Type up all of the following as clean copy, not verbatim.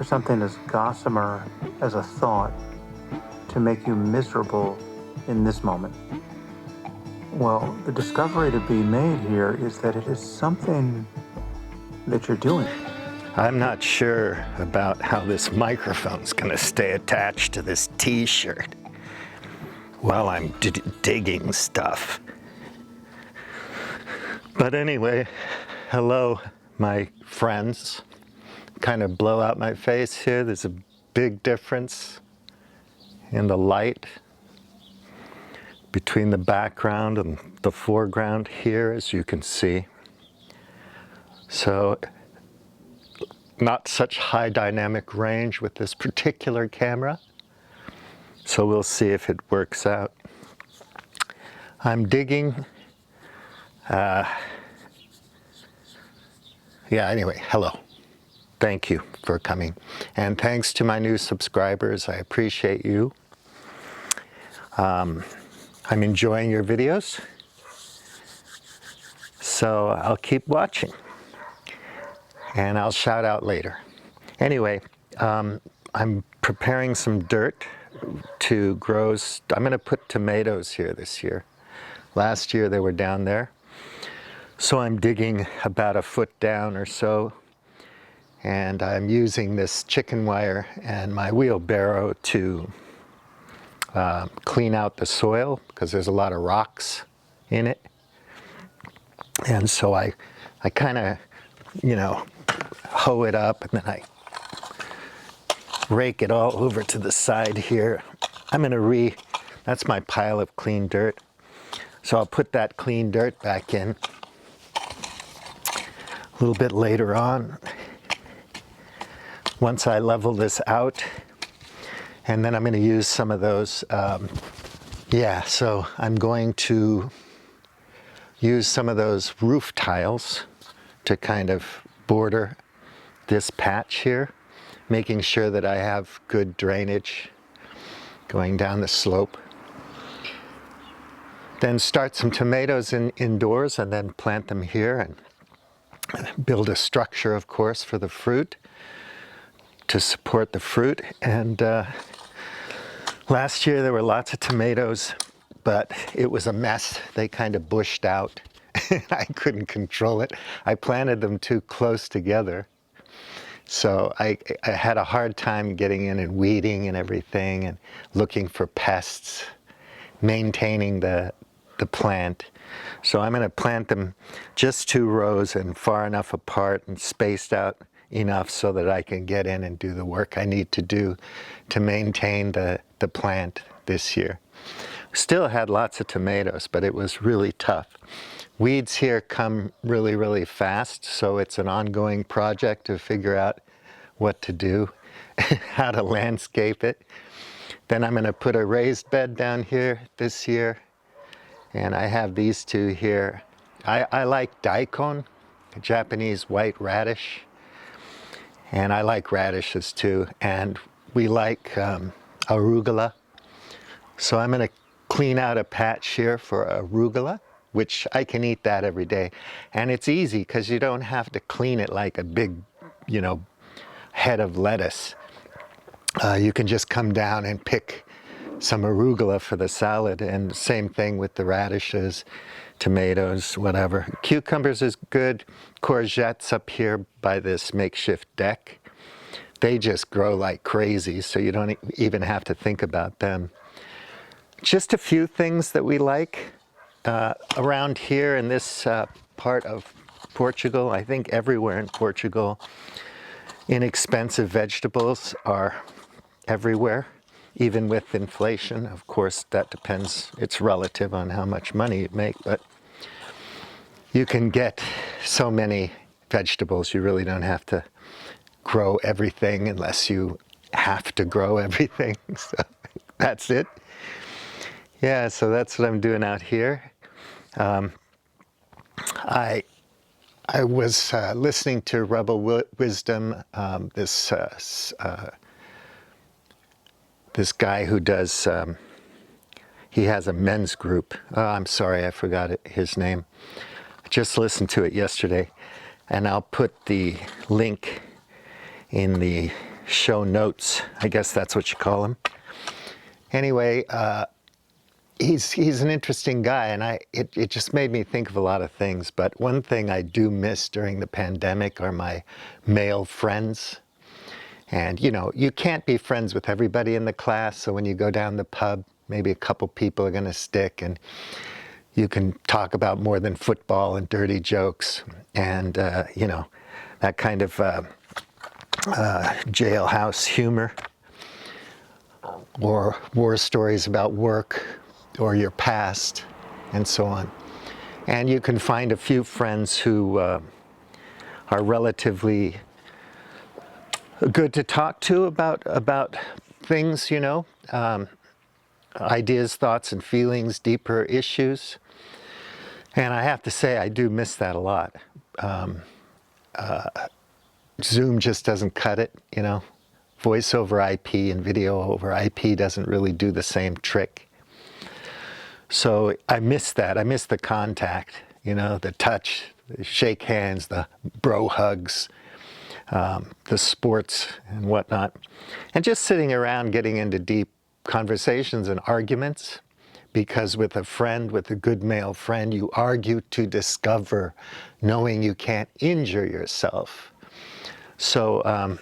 something as gossamer as a thought to make you miserable in this moment? Well, the discovery to be made here is that it is something that you're doing. I'm not sure about how this microphone's gonna stay attached to this t-shirt while I'm digging stuff. But anyway, hello, my friends. Kind of blow out my face here. There's a big difference in the light between the background and the foreground here, as you can see. So, not such high dynamic range with this particular camera. So we'll see if it works out. I'm digging. Anyway, hello. Thank you for coming. And thanks to my new subscribers. I appreciate you. I'm enjoying your videos. So I'll keep watching. And I'll shout out later. Anyway, I'm preparing some dirt to grow. I'm going to put tomatoes here this year. Last year they were down there. So I'm digging about a foot down or so. And I'm using this chicken wire and my wheelbarrow to clean out the soil because there's a lot of rocks in it. And so I kind of, hoe it up and then I rake it all over to the side here. I'm going to that's my pile of clean dirt. So I'll put that clean dirt back in a little bit later on. Once I level this out, and then I'm going to use some of those, so I'm going to use some of those roof tiles to kind of border this patch here, making sure that I have good drainage going down the slope. Then start some tomatoes indoors and then plant them here and build a structure, of course, for the fruit, to support the fruit. And last year there were lots of tomatoes, but it was a mess. They kind of bushed out. I couldn't control it. I planted them too close together. So I had a hard time getting in and weeding and everything and looking for pests, maintaining the plant. So I'm going to plant them just 2 rows and far enough apart and spaced out enough so that I can get in and do the work I need to do to maintain the plant this year. Still had lots of tomatoes, but it was really tough. Weeds here come really, really fast, so it's an ongoing project to figure out what to do, how to landscape it. Then I'm going to put a raised bed down here this year, and I have these 2 here. I like daikon, Japanese white radish, and I like radishes too, and we like arugula. So I'm going to clean out a patch here for arugula, which I can eat that every day. And it's easy because you don't have to clean it like a big, head of lettuce. You can just come down and pick some arugula for the salad, and same thing with the radishes, tomatoes, whatever. Cucumbers is good. Courgettes up here by this makeshift deck. They just grow like crazy, so you don't even have to think about them. Just a few things that we like. Around here in this part of Portugal, I think everywhere in Portugal, inexpensive vegetables are everywhere, even with inflation. Of course, that depends, it's relative on how much money you make, but you can get so many vegetables. You really don't have to grow everything unless you have to grow everything. So that's it. Yeah, so that's what I'm doing out here. I was listening to Rebel Wisdom, this guy who does, he has a men's group. Oh, I'm sorry, I forgot his name. I just listened to it yesterday, and I'll put the link in the show notes. I guess that's what you call them. Anyway, he's an interesting guy, and it just made me think of a lot of things. But one thing I do miss during the pandemic are my male friends. And you can't be friends with everybody in the class, so when you go down the pub, maybe a couple people are going to stick, and you can talk about more than football and dirty jokes, and that kind of jailhouse humor, or war stories about work or your past, and so on. And you can find a few friends who are relatively good to talk to about things, ideas, thoughts, and feelings, deeper issues. And I have to say, I do miss that a lot. Zoom just doesn't cut it, Voice over IP and video over IP doesn't really do the same trick. So I miss that. I miss the contact, the touch, the shake hands, the bro hugs, the sports and whatnot. And just sitting around getting into deep conversations and arguments, because with a friend, with a good male friend, you argue to discover, knowing you can't injure yourself. So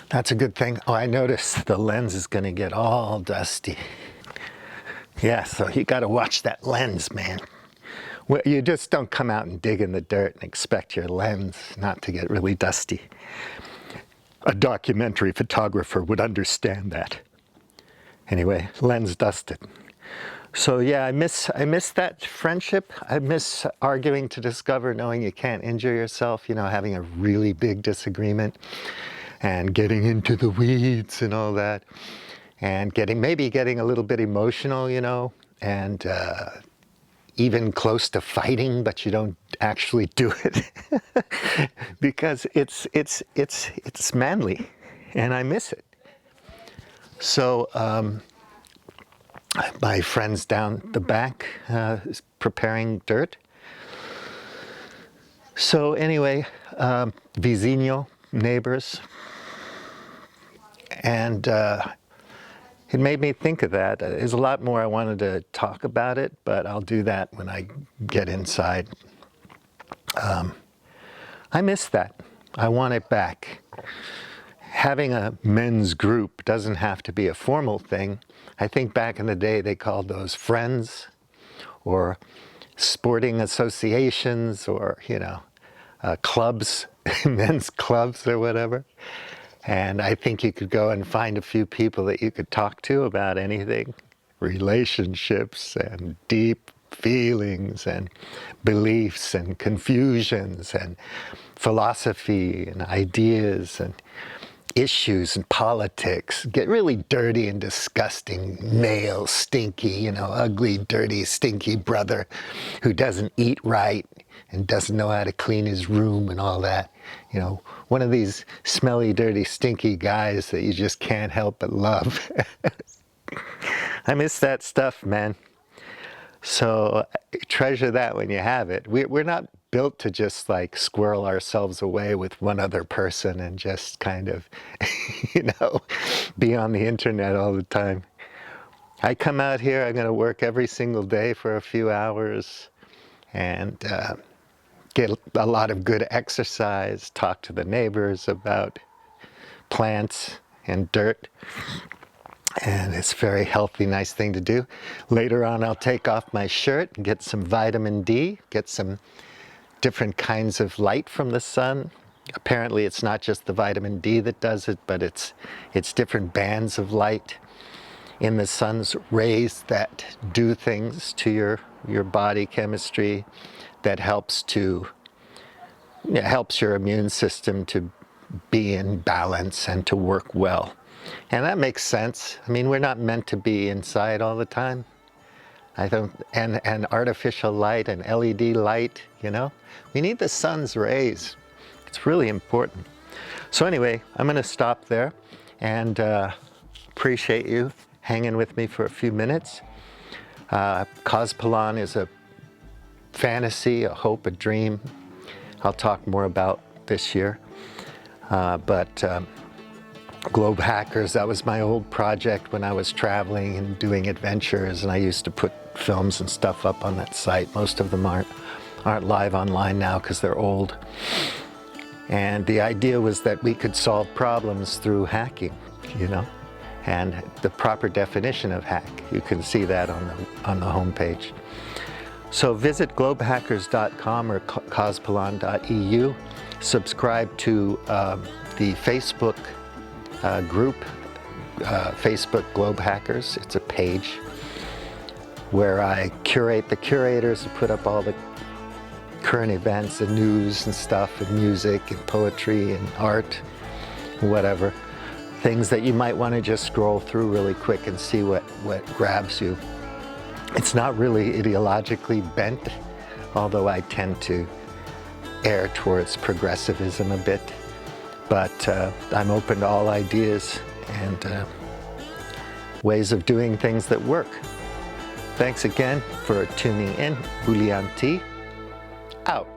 that's a good thing. Oh, I noticed the lens is going to get all dusty. Yeah, so you got to watch that lens, man. Well, you just don't come out and dig in the dirt and expect your lens not to get really dusty. A documentary photographer would understand that. Anyway, lens dusted. So yeah, I miss that friendship. I miss arguing to discover, knowing you can't injure yourself, having a really big disagreement and getting into the weeds and all that, and maybe getting a little bit emotional, and even close to fighting, but you don't actually do it because it's manly, and I miss it. So my friend's down the back is preparing dirt. So anyway, Vizinho, neighbors, and it made me think of that. There's a lot more I wanted to talk about it, but I'll do that when I get inside. I miss that. I want it back. Having a men's group doesn't have to be a formal thing. I think back in the day they called those friends, or sporting associations, or clubs, men's clubs or whatever. And I think you could go and find a few people that you could talk to about anything, relationships and deep feelings and beliefs and confusions and philosophy and ideas and issues and politics. Get really dirty and disgusting, male, stinky, ugly, dirty, stinky brother who doesn't eat right and doesn't know how to clean his room and all that. One of these smelly, dirty, stinky guys that you just can't help but love. I miss that stuff, man. So treasure that when you have it. We're not built to just like squirrel ourselves away with one other person and just kind of, be on the internet all the time. I come out here, I'm going to work every single day for a few hours and get a lot of good exercise, talk to the neighbors about plants and dirt. And it's a very healthy, nice thing to do. Later on, I'll take off my shirt and get some vitamin D, get some different kinds of light from the sun. Apparently, it's not just the vitamin D that does it, but it's different bands of light in the sun's rays that do things to your body chemistry that helps your immune system to be in balance and to work well. And that makes sense. I mean, we're not meant to be inside all the time. And artificial light and LED light, we need the sun's rays. It's really important. So anyway, I'm going to stop there and appreciate you hanging with me for a few minutes. Cospolon is a fantasy, a hope, a dream. I'll talk more about this year. But Globe Hackers, that was my old project when I was traveling and doing adventures, and I used to put films and stuff up on that site. Most of them aren't live online now because they're old. And the idea was that we could solve problems through hacking, you know, and the proper definition of hack. You can see that on the homepage. So visit globehackers.com or cospolon.eu. Subscribe to the Facebook group, Facebook Globe Hackers. It's a page where I curate the curators and put up all the current events and news and stuff and music and poetry and art, whatever. Things that you might want to just scroll through really quick and see what grabs you. It's not really ideologically bent, although I tend to err towards progressivism a bit. But I'm open to all ideas and ways of doing things that work. Thanks again for tuning in. Bulianti, out.